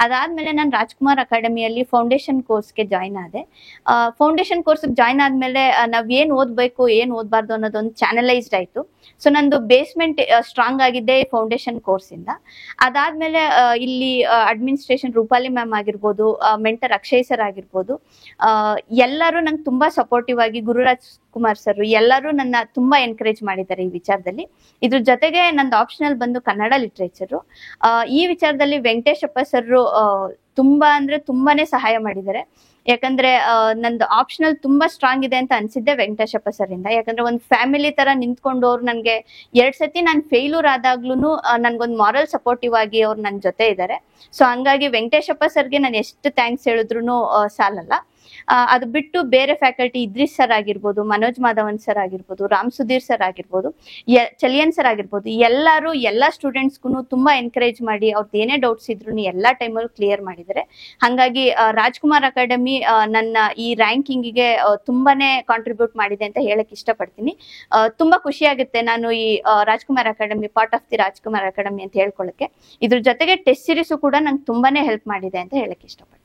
ಅದಾದ್ಮೇಲೆ ನಾನು ರಾಜ್ಕುಮಾರ್ ಅಕಾಡೆಮಿಯಲ್ಲಿ ಫೌಂಡೇಶನ್ ಕೋರ್ಸ್ಗೆ ಜಾಯ್ನ್ ಆದೆ. ಫೌಂಡೇಶನ್ ಕೋರ್ಸ್ ಜಾಯ್ನ್ ಆದ್ಮೇಲೆ ನಾವ್ ಏನ್ ಓದ್ಬೇಕು ಏನ್ ಓದ್ಬಾರ್ದು ಅನ್ನೋದೊಂದು ಚಾನಲೈಸ್ಡ್ ಆಯ್ತು. ಸೊ ನಂದು ಬೇಸ್ಮೆಂಟ್ ಸ್ಟ್ರಾಂಗ್ ಆಗಿದೆ ಫೌಂಡೇಶನ್ ಕೋರ್ಸ್ ಇಂದ. ಅದಾದ್ಮೇಲೆ ಇಲ್ಲಿ ಅಡ್ಮಿನಿಸ್ಟ್ರೇಷನ್ ರೂಪಾಲಿ ಮ್ಯಾಮ್ ಆಗಿರ್ಬೋದು, ಮೆಂಟರ್ ಅಕ್ಷಯ್ ಸರ್ ಆಗಿರ್ಬೋದು, ಎಲ್ಲರೂ ನಂಗೆ ತುಂಬಾ ಸಪೋರ್ಟಿವ್ ಆಗಿ, ಗುರುರಾಜ್ ಕುಮಾರ್ ಸರ್ ಎಲ್ಲರೂ ನನ್ನ ತುಂಬಾ ಎನ್ಕರೇಜ್ ಮಾಡಿದ್ದಾರೆ ಈ ವಿಚಾರದಲ್ಲಿ. ಇದ್ರ ಜೊತೆಗೆ ನಂದು ಆಪ್ಷನಲ್ ಬಂದು ಕನ್ನಡ ಲಿಟ್ರೇಚರ್. ಈ ವಿಚಾರದಲ್ಲಿ ವೆಂಕಟೇಶಪ್ಪ ಸರ್ ತುಂಬಾ ಅಂದ್ರೆ ತುಂಬಾನೇ ಸಹಾಯ ಮಾಡಿದ್ದಾರೆ. ಯಾಕಂದ್ರೆ ನಂದು ಆಪ್ಷನಲ್ ತುಂಬಾ ಸ್ಟ್ರಾಂಗ್ ಇದೆ ಅಂತ ಅನ್ಸಿದ್ದೆ ವೆಂಕಟೇಶಪ್ಪ ಸರ್ ಇಂದ. ಯಾಕಂದ್ರೆ ಒಂದು ಫ್ಯಾಮಿಲಿ ತರ ನಿಂತ್ಕೊಂಡು ಅವ್ರು ನನ್ಗೆ 2 ಸತಿ ನಾನು ಫೇಲ್ಯೂರ್ ಆದಾಗ್ಲೂ ನನ್ಗೊಂದು ಮಾರಲ್ ಸಪೋರ್ಟಿವ್ ಆಗಿ ಅವ್ರು ನನ್ನ ಜೊತೆ ಇದ್ದಾರೆ. ಸೊ ಹಂಗಾಗಿ ವೆಂಕಟೇಶಪ್ಪ ಸರ್ಗೆ ನಾನು ಎಷ್ಟು ಥ್ಯಾಂಕ್ಸ್ ಹೇಳಿದ್ರು ಸಾಲಲ್ಲ. ಅದು ಬಿಟ್ಟು ಬೇರೆ ಫ್ಯಾಕಲ್ಟಿ ಇದ್ರಿಸ್ ಸರ್ ಆಗಿರ್ಬೋದು, ಮನೋಜ್ ಮಾಧವನ್ ಸರ್ ಆಗಿರ್ಬೋದು, ರಾಮ್ ಸುಧೀರ್ ಸರ್ ಆಗಿರ್ಬೋದು, ಚಲಿಯನ್ ಸರ್ ಆಗಿರ್ಬೋದು, ಎಲ್ಲರೂ ಎಲ್ಲಾ ಸ್ಟೂಡೆಂಟ್ಸ್ಗೂ ತುಂಬಾ ಎನ್ಕರೇಜ್ ಮಾಡಿ ಅವ್ರದ್ದು ಏನೇ ಡೌಟ್ಸ್ ಇದ್ರು ಎಲ್ಲಾ ಟೈಮಲ್ಲೂ ಕ್ಲಿಯರ್ ಮಾಡಿದ್ದಾರೆ. ಹಾಗಾಗಿ ರಾಜ್ಕುಮಾರ್ ಅಕಾಡೆಮಿ ನನ್ನ ಈ ರ್ಯಾಂಕಿಂಗಿಗೆ ತುಂಬಾನೇ ಕಾಂಟ್ರಿಬ್ಯೂಟ್ ಮಾಡಿದೆ ಅಂತ ಹೇಳಕ್ ಇಷ್ಟಪಡ್ತೀನಿ. ತುಂಬಾ ಖುಷಿ ಆಗುತ್ತೆ ನಾನು ಈ Rajkumar academy part of the Rajkumar academy ಅಂತ ಹೇಳ್ಕೊಳ್ಳಕ್ಕೆ. ಇದ್ರ ಜೊತೆಗೆ ಟೆಸ್ಟ್ ಸೀರೀಸು ಕೂಡ ನಂಗೆ ತುಂಬಾನೇ ಹೆಲ್ಪ್ ಮಾಡಿದೆ ಅಂತ ಹೇಳಕ್ ಇಷ್ಟಪಡ್ತೀನಿ.